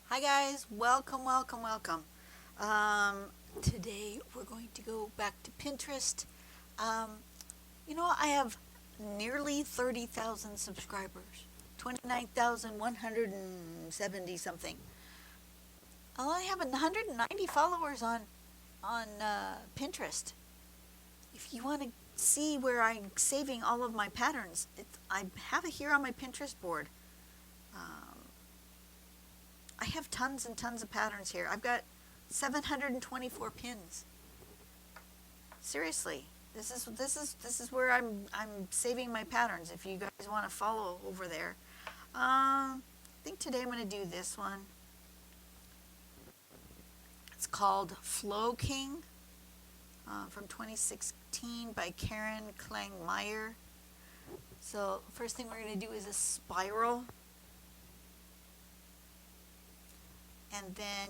Hi guys, welcome. Today we're going to go back to Pinterest. Um, I have nearly 30,000 subscribers, 29,170 something. I have 190 followers on Pinterest. If you want to see where I'm saving all of my patterns, I have it here on my Pinterest board. Um, I have tons and tons of patterns here. I've got 724 pins. Seriously, this is where I'm saving my patterns. If you guys want to follow over there, I think today I'm going to do this one. It's called Flow King from 2016 by Karen Klangmeyer. So first thing we're going to do is a spiral, and then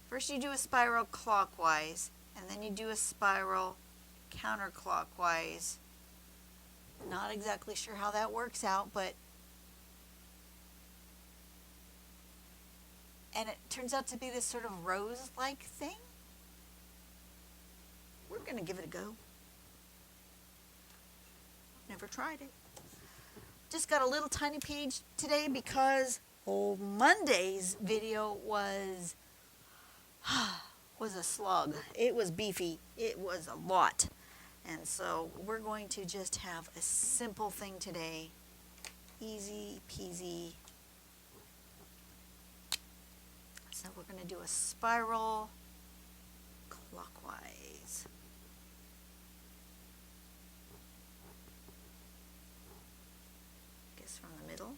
first you do a spiral clockwise, and then you do a spiral counterclockwise. Not exactly sure how that works out, and it turns out to be this sort of rose-like thing. We're going to give it a go. Never tried it. Just got a little tiny page today because Monday's video was a slug. It was beefy. It was a lot. And so we're going to just have a simple thing today. Easy peasy. So we're going to do a spiral clockwise. Guess from the middle.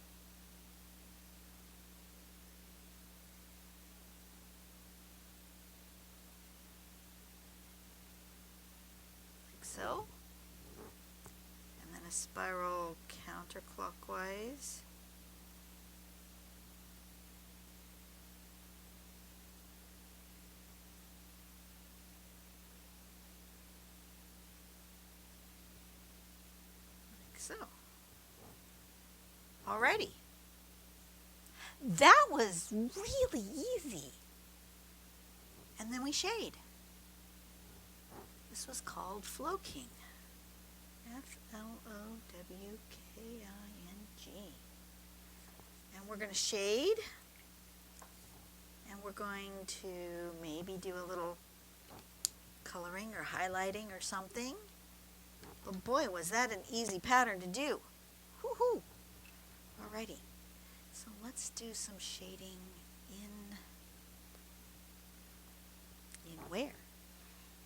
Like so. And then a spiral counterclockwise. So, alrighty. That was really easy. And then we shade. This was called Flow King. Flowking. And we're going to shade. And we're going to maybe do a little coloring or highlighting or something. But boy, was that an easy pattern to do. Woohoo! Alrighty. So let's do some shading in where?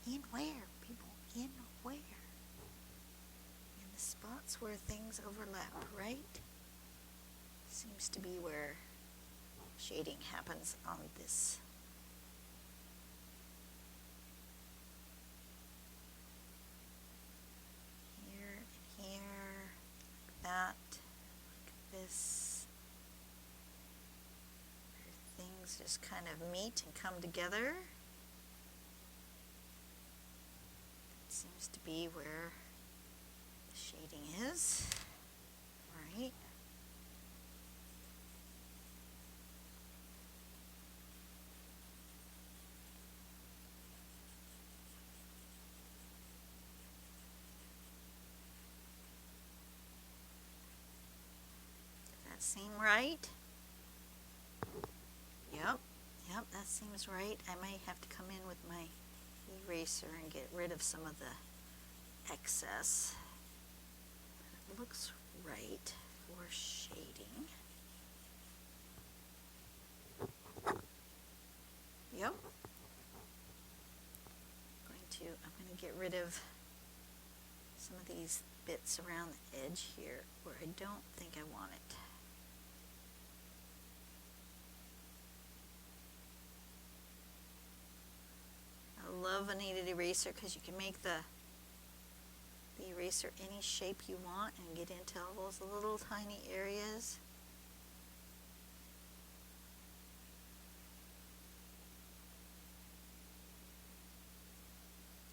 In where, people? In where? In the spots where things overlap, right? Seems to be where shading happens on this. Here and here, like that, like this. Where things just kind of meet and come together. Seems to be where the shading is. Right. Does that seem right? Yep, that seems right. I might have to come in with my eraser and get rid of some of the excess. It looks right for shading. Yep. I'm going to get rid of some of these bits around the edge here where I don't think I want it. I love a kneaded eraser because you can make the eraser any shape you want and get into all those little tiny areas.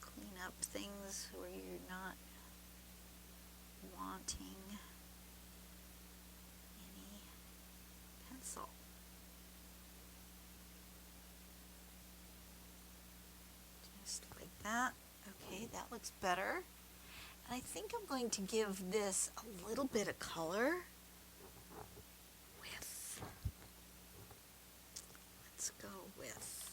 Clean up things where you're not wanting any pencil. that looks better. And I think I'm going to give this a little bit of color with, let's go with,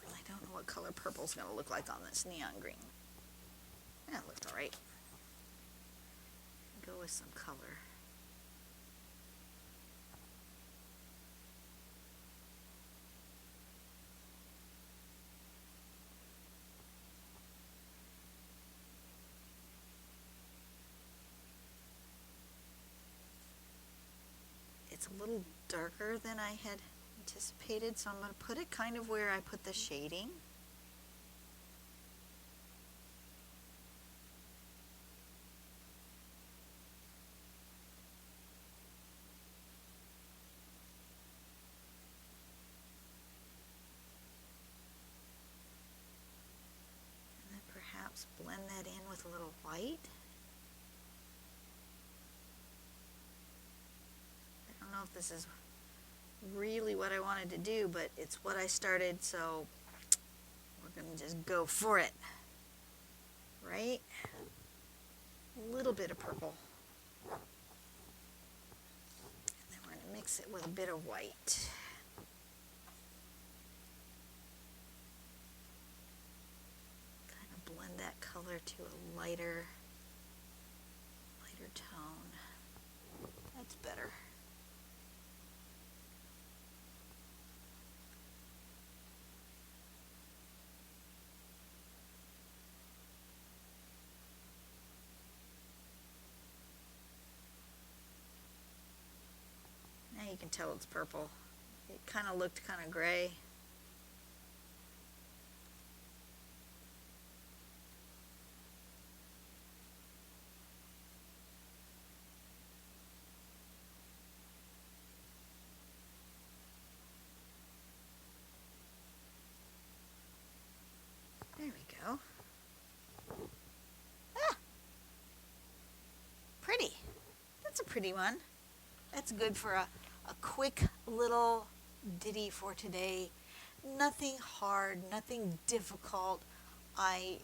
I don't know what color purple's going to look like on this neon green. That looked all right. Go with some color. It's a little darker than I had anticipated, so I'm going to put it kind of where I put the shading. And then perhaps blend that in with a little white. I don't know if this is really what I wanted to do, but it's what I started, so we're going to just go for it. Right? A little bit of purple. And then we're going to mix it with a bit of white. Kind of blend that color to a lighter tone. That's better. Now you can tell it's purple. It kind of looked kind of gray. There we go. Ah! Pretty. That's a pretty one. That's good for a quick little ditty for today. Nothing hard, nothing difficult.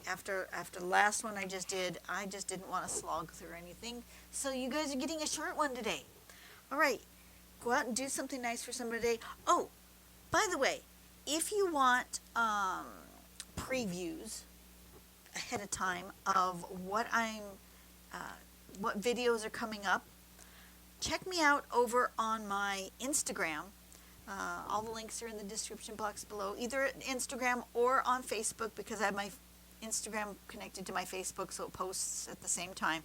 After the last one I just didn't want to slog through anything. So you guys are getting a short one today. All right, go out and do something nice for somebody today. Oh, by the way, if you want previews ahead of time of what videos are coming up, check me out over on my Instagram. All the links are in the description box below, either Instagram or on Facebook, because I have my Instagram connected to my Facebook, so it posts at the same time.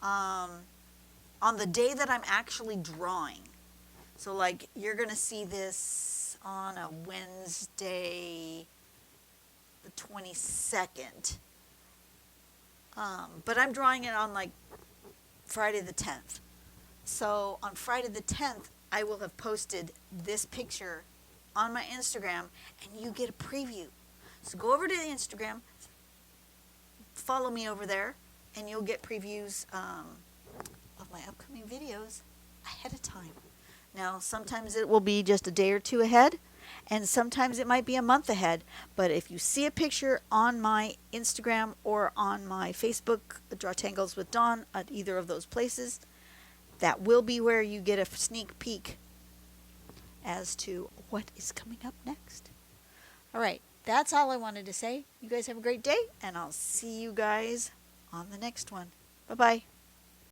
On the day that I'm actually drawing. So like you're going to see this on a Wednesday, the 22nd. But I'm drawing it on like Friday the 10th. So on Friday the 10th, I will have posted this picture on my Instagram, and you get a preview. So go over to the Instagram, follow me over there, and you'll get previews of my upcoming videos ahead of time. Now, sometimes it will be just a day or two ahead, and sometimes it might be a month ahead. But if you see a picture on my Instagram or on my Facebook, Draw Tangles with Dawn, at either of those places, that will be where you get a sneak peek as to what is coming up next. All right, that's all I wanted to say. You guys have a great day, and I'll see you guys on the next one. Bye-bye.